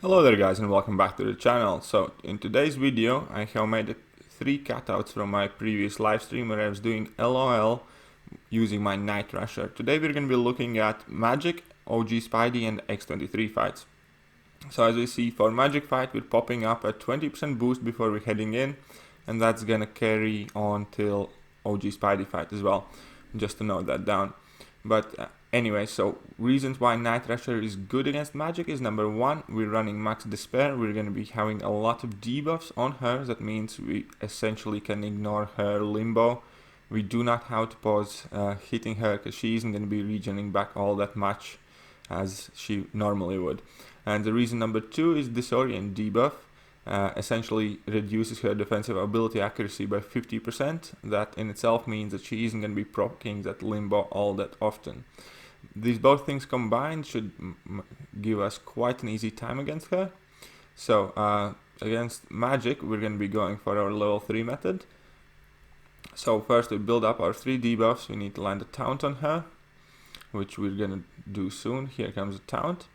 Hello there guys and welcome back to the channel. So in today's video I have made 3 cutouts from my previous live stream where I was doing LOL using my Night Thrasher. Today we're going to be looking at Magik, OG Spidey and X23 fights. So as we see, for Magik fight we're popping up a 20% boost before we're heading in, and that's going to carry on till OG Spidey fight as well, just to note that down. But anyway, so reasons why Night Thrasher is good against Magik is number 1, we're running Max Despair. We're going to be having a lot of debuffs on her. That means we essentially can ignore her limbo. We do not have to pause hitting her because she isn't going to be regening back all that much as she normally would. And the reason number 2 is Disorient debuff. Essentially reduces her defensive ability accuracy by 50%. That in itself means that she isn't going to be proccing that limbo all that often. These both things combined should give us quite an easy time against her. So against Magik we're going to be going for our level 3 method. So first we build up our 3 debuffs. We need to land a taunt on her, which we're going to do soon. Here comes a taunt.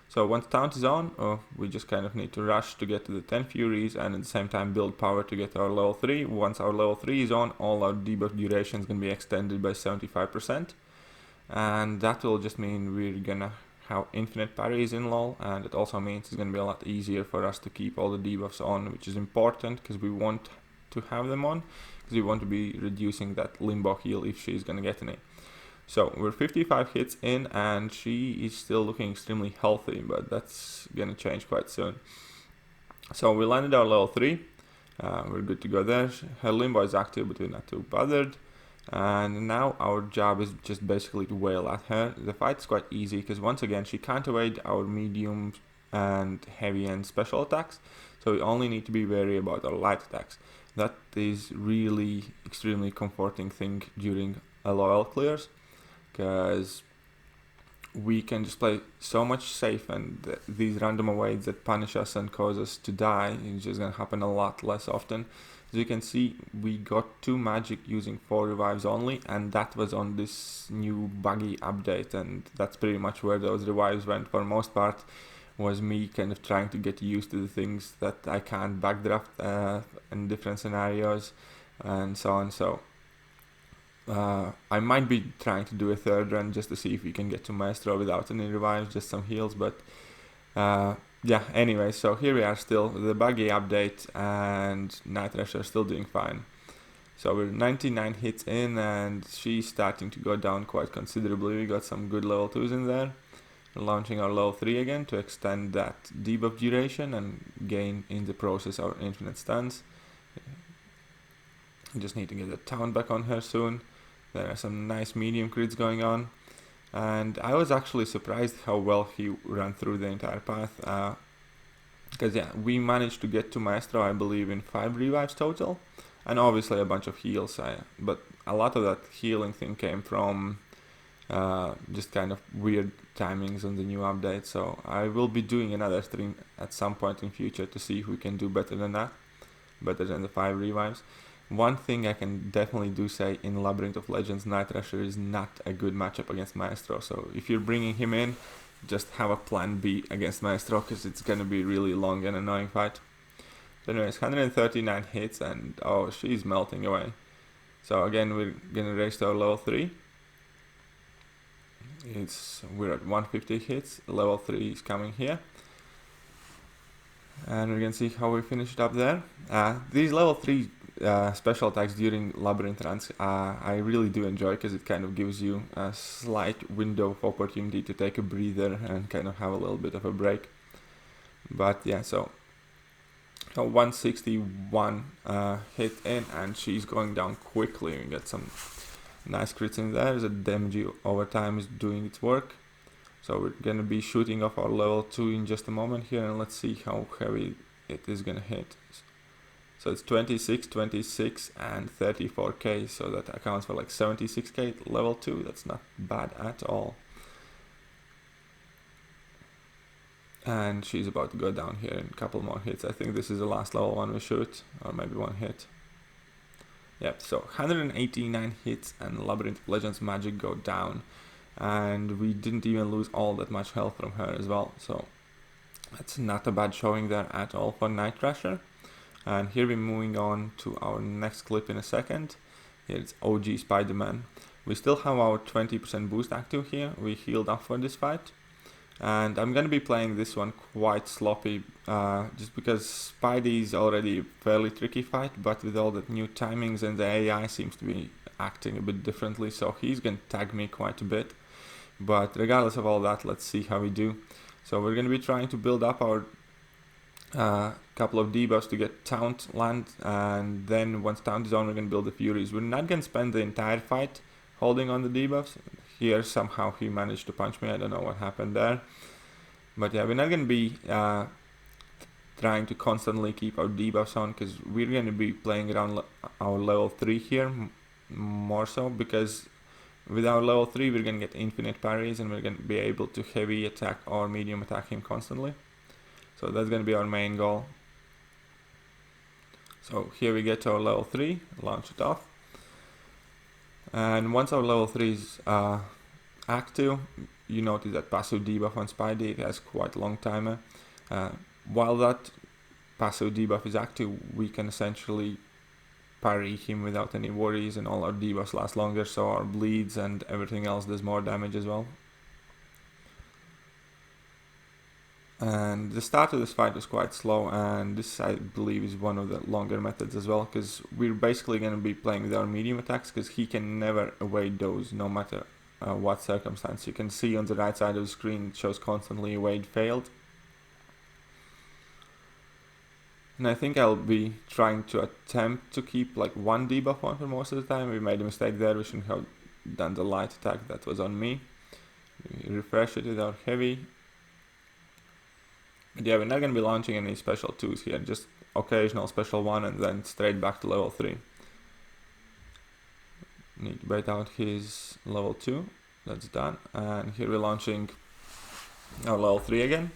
So once taunt is on, we just kind of need to rush to get to the 10 Furies and at the same time build power to get to our level 3. Once our level 3 is on, all our debuff duration is going to be extended by 75%. And that will just mean we're going to have infinite parries in LoL, and it also means it's going to be a lot easier for us to keep all the debuffs on, which is important because we want to have them on, because we want to be reducing that limbo heal if she's going to get any. So we're 55 hits in and she is still looking extremely healthy, but that's gonna change quite soon. So we landed our level 3, we're good to go there. Her limbo is active but we're not too bothered. And now our job is just basically to wail at her. The fight is quite easy because once again she can't evade our medium and heavy and special attacks. So we only need to be wary about our light attacks. That is really extremely comforting thing during LOL clears, because we can just play so much safe, and these random evades that punish us and cause us to die is just gonna happen a lot less often. As you can see, we got 2 Magik using 4 revives only, and that was on this new buggy update, and that's pretty much where those revives went for most part, was me kind of trying to get used to the things that I can't backdraft in different scenarios and so on. So I might be trying to do a 3rd run just to see if we can get to Maestro without any revives, just some heals, but yeah, anyway, so here we are still with the buggy update and Night Thrasher still doing fine. So we're 99 hits in and she's starting to go down quite considerably. We got some good level 2s in there. We're launching our level 3 again to extend that debuff duration and gain in the process our infinite stuns. We just need to get the taunt back on her soon. There are some nice medium crits going on, and I was actually surprised how well he ran through the entire path, because yeah, we managed to get to Maestro I believe in 5 revives total, and obviously a bunch of heals, but a lot of that healing thing came from just kind of weird timings on the new update. So I will be doing another stream at some point in future to see if we can do better than that, better than the 5 revives. One thing I can definitely do say, in Labyrinth of Legends, Night Thrasher is not a good matchup against Maestro. So if you're bringing him in, just have a plan B against Maestro, because it's going to be really long and annoying fight. So anyways, 139 hits and oh, she's melting away. So again, we're going to race to our level 3. We're at 150 hits, level 3 is coming here. And we're going to see how we finish it up there. These level 3 special attacks during labyrinth runs I really do enjoy, because it kind of gives you a slight window of opportunity to take a breather and kind of have a little bit of a break. But yeah, so 161 hit in and she's going down quickly. We get some nice crits in there. The damage over time is doing its work. So we're gonna be shooting off our level 2 in just a moment here, and let's see how heavy it is gonna hit. So it's 26, 26 and 34k, so that accounts for like 76k level 2. That's not bad at all. And she's about to go down here in a couple more hits. I think this is the last level 1 we shoot, or maybe 1 hit. Yep, so 189 hits and Labyrinth of Legends Magik go down. And we didn't even lose all that much health from her as well. So That's not a bad showing there at all for Night Thrasher. And here we're moving on to our next clip in a second. Here it's OG Spider-Man. We still have our 20% boost active here. We healed up for this fight. And I'm gonna be playing this one quite sloppy, just because Spidey is already a fairly tricky fight, but with all the new timings and the AI seems to be acting a bit differently, so he's gonna tag me quite a bit. But regardless of all that, let's see how we do. So we're gonna be trying to build up our couple of debuffs to get Taunt land, and then once Taunt is on, we're gonna build the Furies. We're not gonna spend the entire fight holding on the debuffs. Here somehow he managed to punch me, I don't know what happened there. But yeah, we're not gonna be trying to constantly keep our debuffs on, because we're gonna be playing around our level 3 here, more so, because with our level 3 we're gonna get infinite parries and we're gonna be able to heavy attack or medium attack him constantly. So that's gonna be our main goal. So here we get to our level 3, launch it off. And once our level 3 is active, you notice that passive debuff on Spidey, it has quite a long timer. While that passive debuff is active, we can essentially parry him without any worries, and all our debuffs last longer, so our bleeds and everything else does more damage as well. And the start of this fight was quite slow, and this I believe is one of the longer methods as well, because we're basically going to be playing with our medium attacks, because he can never evade those no matter what circumstance. You can see on the right side of the screen it shows constantly evade failed. And I think I'll be trying to attempt to keep like one debuff on for most of the time. We made a mistake there, we shouldn't have done the light attack, that was on me. We refresh it with our heavy. But yeah, we're not going to be launching any special 2s here, just occasional special 1 and then straight back to level 3. Need to bait out his level 2, that's done. And here we're launching our level 3 again.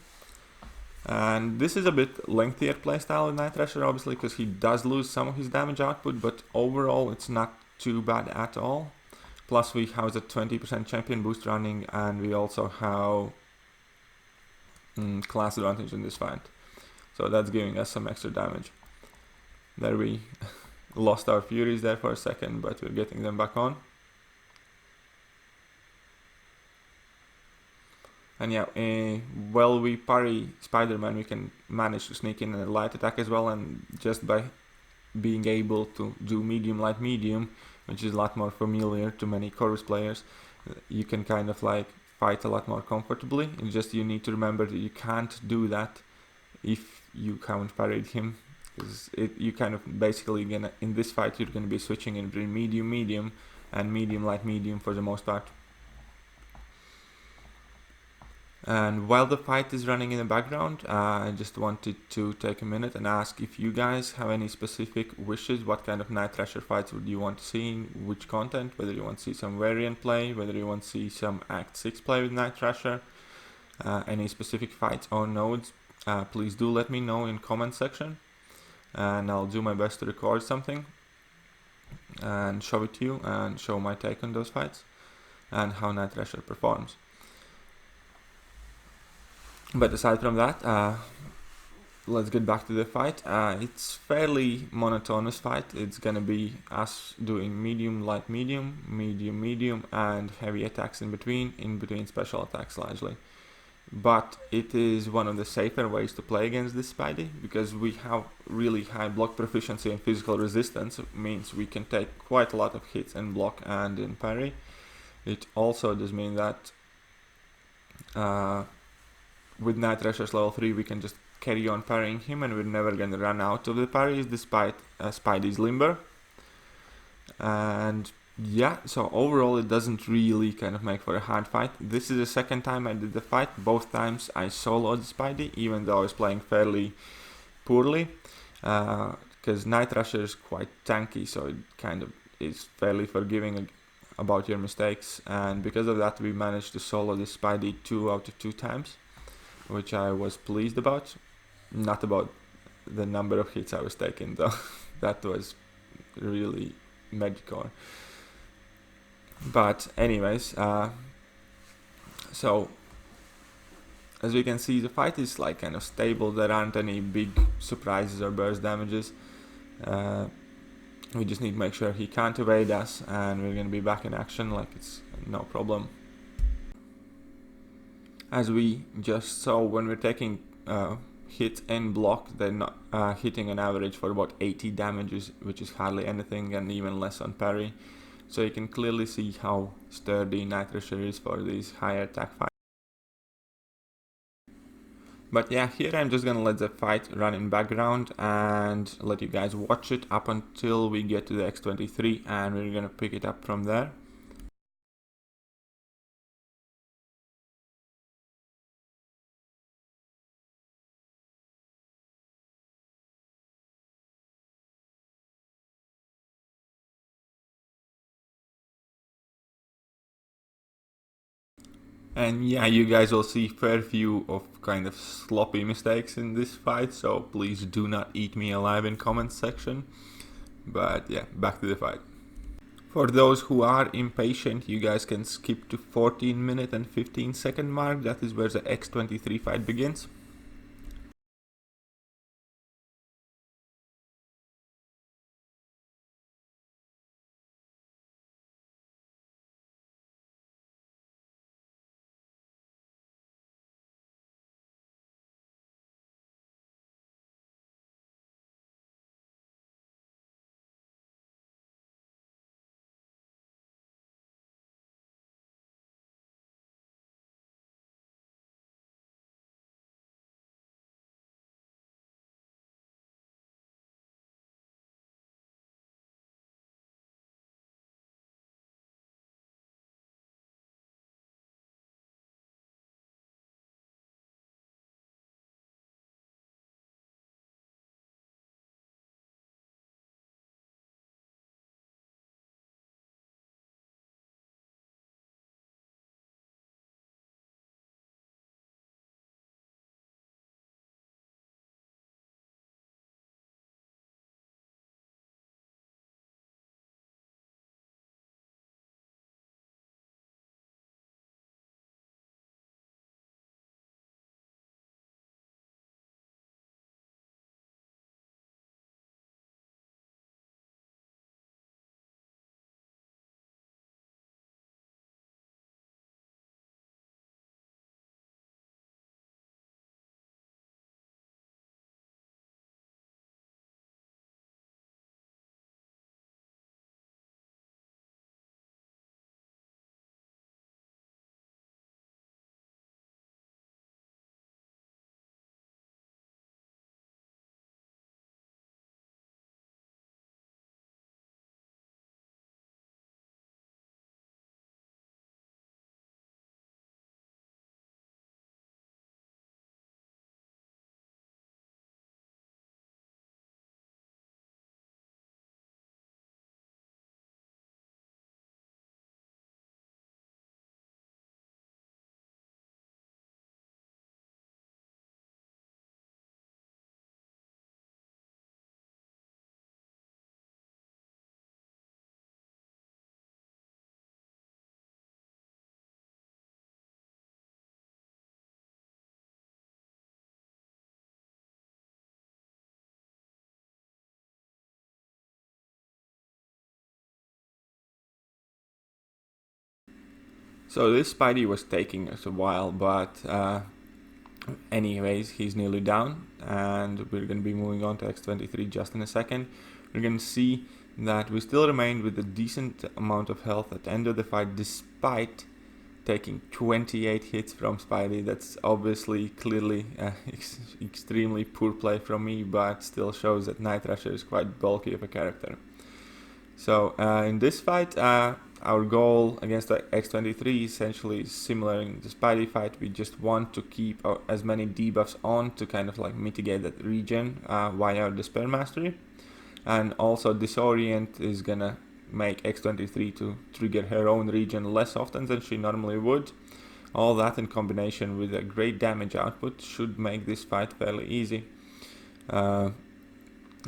And this is a bit lengthier playstyle with Night Thrasher, obviously, because he does lose some of his damage output, but overall it's not too bad at all. Plus we have the 20% champion boost running, and we also have class advantage in this fight, so that's giving us some extra damage. There we lost our Furies there for a second, but we're getting them back on. And yeah, while we parry Spider-Man, we can manage to sneak in a light attack as well, and just by being able to do medium, light, medium, which is a lot more familiar to many Chorus players, you can kind of like fight a lot more comfortably. It's just you need to remember that you can't do that if you haven't parried him, because you kind of basically gonna, in this fight you're gonna be switching in between medium, medium and medium, light, medium for the most part. And while the fight is running in the background, I just wanted to take a minute and ask if you guys have any specific wishes. What kind of Night Thrasher fights would you want to see in which content? Whether you want to see some variant play, whether you want to see some Act 6 play with Night Thrasher, any specific fights or nodes, please do let me know in comment section, and I'll do my best to record something and show it to you and show my take on those fights and how Night Thrasher performs. But aside from that, let's get back to the fight. It's fairly monotonous fight. It's gonna be us doing medium, light, medium, medium, medium, and heavy attacks in between special attacks largely. But it is one of the safer ways to play against this Spidey, because we have really high block proficiency and physical resistance. It means we can take quite a lot of hits in block and in parry. It also does mean that with Night Thrasher's level 3 we can just carry on parrying him, and we're never gonna run out of the parries despite Spidey's limber. And yeah, so overall it doesn't really kind of make for a hard fight. This is the second time I did the fight. Both times I soloed Spidey, even though I was playing fairly poorly, because Night Thrasher is quite tanky, so it kind of is fairly forgiving about your mistakes, and because of that we managed to solo this Spidey 2 out of 2 times, which I was pleased about. Not about the number of hits I was taking though. That was really Magik. But anyways, so as we can see, the fight is like kind of stable. There aren't any big surprises or burst damages. We just need to make sure he can't evade us, and we're going to be back in action like it's no problem. As we just saw, when we're taking hit and block, they're not hitting an average for about 80 damages, which is hardly anything, and even less on parry. So you can clearly see how sturdy Thrasher is for these higher attack fights. But yeah, here I'm just gonna let the fight run in background and let you guys watch it up until we get to the X23, and we're gonna pick it up from there. And yeah, you guys will see fair few of kind of sloppy mistakes in this fight, so please do not eat me alive in comments section. But yeah, back to the fight. For those who are impatient, you guys can skip to 14-minute and 15-second mark. That is where the X23 fight begins. So this Spidey was taking us a while, but anyways, he's nearly down, and we're going to be moving on to X23 just in a second. We're going to see that we still remained with a decent amount of health at the end of the fight, despite taking 28 hits from Spidey. That's obviously clearly extremely poor play from me, but still shows that Thrasher is quite bulky of a character. So in this fight, our goal against the X23 essentially is similar in the Spidey fight. We just want to keep as many debuffs on to kind of like mitigate that regen via our Despair Mastery. And also Disorient is gonna make X23 to trigger her own regen less often than she normally would. All that in combination with a great damage output should make this fight fairly easy.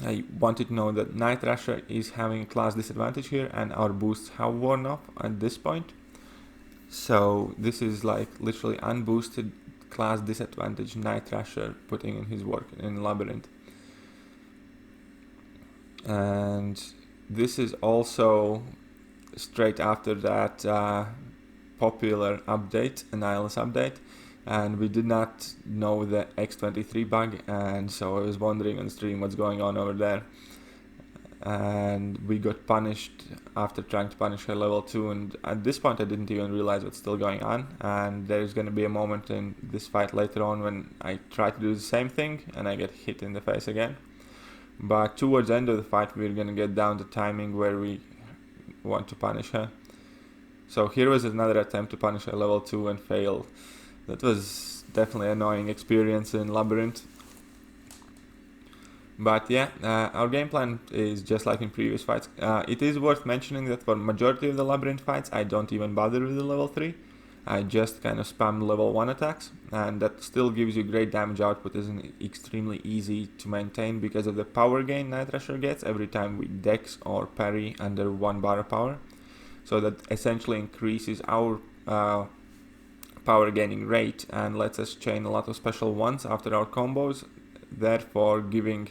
I wanted to know that Thrasher is having a class disadvantage here, and our boosts have worn off at this point. So this is like literally unboosted class disadvantage Night Thrasher putting in his work in Labyrinth. And this is also straight after that popular update, Annihilus update, and we did not know the X23 bug, and so I was wondering on stream what's going on over there. And we got punished after trying to punish her level 2, and at this point I didn't even realize what's still going on, and there's going to be a moment in this fight later on when I try to do the same thing and I get hit in the face again. But towards the end of the fight we're going to get down to timing where we want to punish her. So here was another attempt to punish her level 2 and failed. That was definitely an annoying experience in Labyrinth. But yeah, our game plan is just like in previous fights. It is worth mentioning that for majority of the Labyrinth fights I don't even bother with the level 3. I just kind of spam level 1 attacks, and that still gives you great damage output. Isn't extremely easy to maintain because of the power gain Night Thrasher gets every time we dex or parry under 1 bar of power. So that essentially increases our power gaining rate and lets us chain a lot of special ones after our combos, therefore giving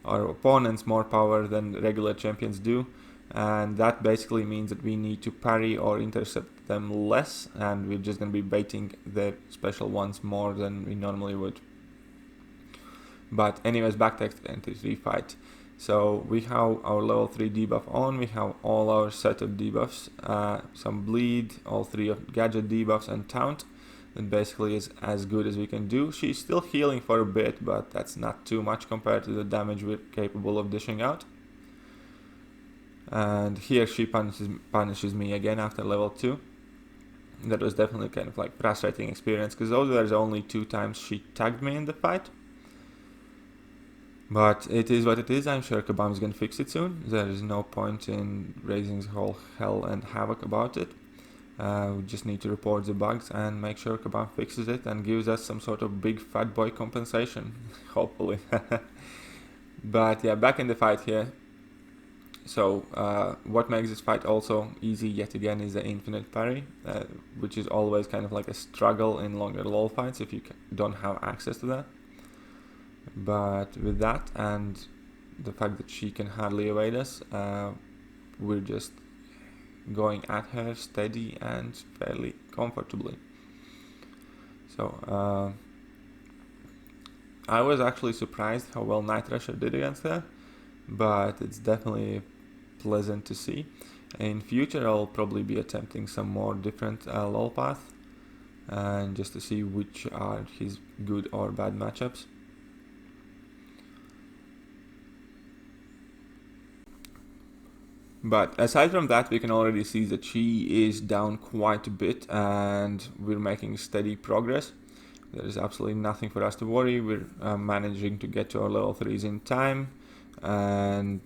our opponents more power than regular champions do. And that basically means that we need to parry or intercept them less, and we're just going to be baiting their special ones more than we normally would. But anyways, back to X23 fight. So we have our level 3 debuff on, we have all our set of debuffs, some bleed, all 3 of gadget debuffs and taunt. That basically is as good as we can do. She's still healing for a bit, but that's not too much compared to the damage we're capable of dishing out. And here she punishes me again after level 2. That was definitely kind of like frustrating experience, because those were the only 2 times she tagged me in the fight. But it is what it is. I'm sure Kabam's gonna fix it soon. There is no point in raising the whole hell and havoc about it. We just need to report the bugs and make sure Kabam fixes it and gives us some sort of big fat boy compensation, hopefully. But yeah, back in the fight here. So what makes this fight also easy yet again is the infinite parry, which is always kind of like a struggle in longer LoL fights if you don't have access to that. But with that and the fact that she can hardly evade us, we're just going at her steady and fairly comfortably. So I was actually surprised how well Night Thrasher did against her, but it's definitely pleasant to see. In future I'll probably be attempting some more different LoL path, and just to see which are his good or bad matchups. But aside from that, we can already see that she is down quite a bit and we're making steady progress. There is absolutely nothing for us to worry. We're managing to get to our level 3s in time and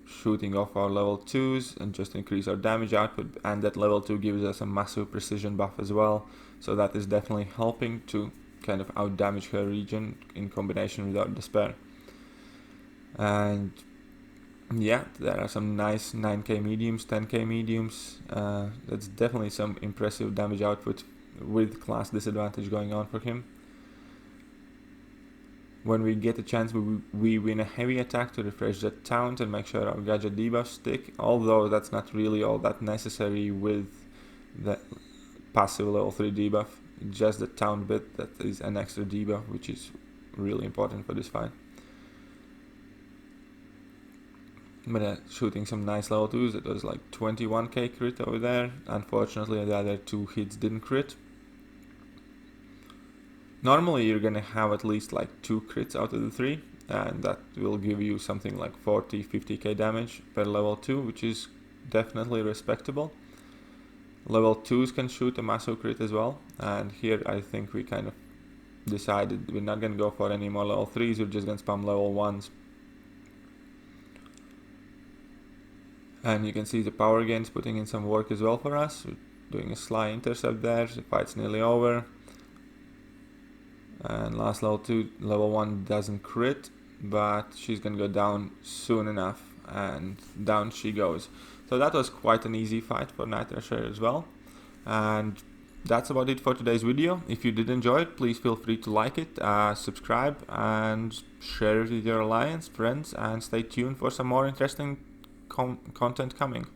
shooting off our level 2s and just increase our damage output, and that level 2 gives us a massive precision buff as well, so that is definitely helping to kind of out damage her region in combination with our despair. And yeah, there are some nice 9k mediums, 10k mediums. That's definitely some impressive damage output with class disadvantage going on for him. When we get a chance, we win a heavy attack to refresh the taunt and make sure our gadget debuffs stick, although that's not really all that necessary with the passive level 3 debuff. Just the taunt bit that is an extra debuff, which is really important for this fight. But shooting some nice level 2s, it was like 21k crit over there. Unfortunately the other 2 hits didn't crit. Normally you're gonna have at least like 2 crits out of the 3, and that will give you something like 40-50k damage per level 2, which is definitely respectable. Level 2s can shoot a massive crit as well, and here I think we kind of decided we're not gonna go for any more level 3s, we're just gonna spam level 1s. And you can see the power gains putting in some work as well for us. We're doing a sly intercept there, the fight's nearly over. And last level 2, level 1 doesn't crit, but she's gonna go down soon enough, and down she goes. So that was quite an easy fight for Night Thrasher as well. And That's about it for today's video. If you did enjoy it, please feel free to like it, subscribe, and share it with your alliance, friends, and stay tuned for some more interesting content coming.